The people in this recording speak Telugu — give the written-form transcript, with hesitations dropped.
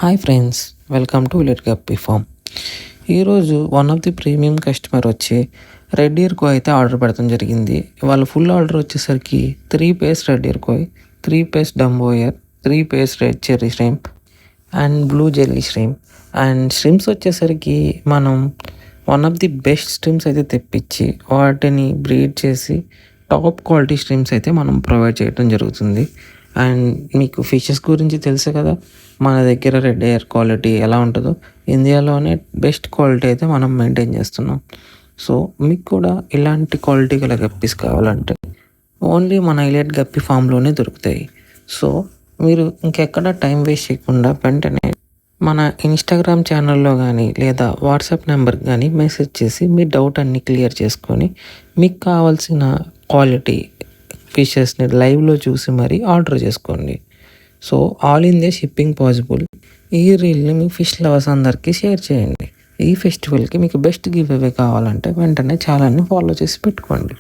Hi friends, welcome to violet guppy farm. ఈరోజు one of the premium customer వచ్చి రెడ్ ఇయర్ కోయ్ అయితే ఆర్డర్ పెడతాం జరిగింది. వాళ్ళ ఫుల్ ఆర్డర్ వచ్చేసరికి 3 piece red ear koi, 3 piece dumbo ear, 3 piece red cherry shrimp and blue jelly shrimp. And shrimps వచ్చేసరికి మనం one of the best strains అయితే తెప్పించి వాటిని బ్రీడ్ చేసి టాప్ క్వాలిటీ స్ట్రిమ్స్ అయితే మనం ప్రొవైడ్ చేయడం జరుగుతుంది. అండ్ మీకు ఫిషెస్ గురించి తెలుసు కదా, మన దగ్గర రెడ్ ఎయిర్ క్వాలిటీ ఎలా ఉంటుందో ఇండియాలోనే బెస్ట్ క్వాలిటీ అయితే మనం మెయింటైన్ చేస్తున్నాం. సో మీకు కూడా ఇలాంటి క్వాలిటీ గల గప్పీస్ కావాలంటే ఓన్లీ మన ఇలేట్ గప్పీ ఫామ్లోనే దొరుకుతాయి. సో మీరు ఇంకెక్కడ టైం వేస్ట్ చేయకుండా వెంటనే మన ఇన్స్టాగ్రామ్ ఛానల్లో కానీ లేదా వాట్సాప్ నెంబర్ కానీ మెసేజ్ చేసి మీ డౌట్ అన్ని క్లియర్ చేసుకొని మీకు కావాల్సిన క్వాలిటీ ఫిషెస్ని లైవ్లో చూసి మరీ ఆర్డర్ చేసుకోండి. So all India shipping possible. ఈ రీల్ని మీ ఫిష్ లవర్స్ అందరికీ షేర్ చేయండి. ఈ ఫెస్టివల్కి మీకు బెస్ట్ గివ్ అవే కావాలంటే వెంటనే ఛానల్ని ఫాలో చేసి పెట్టుకోండి.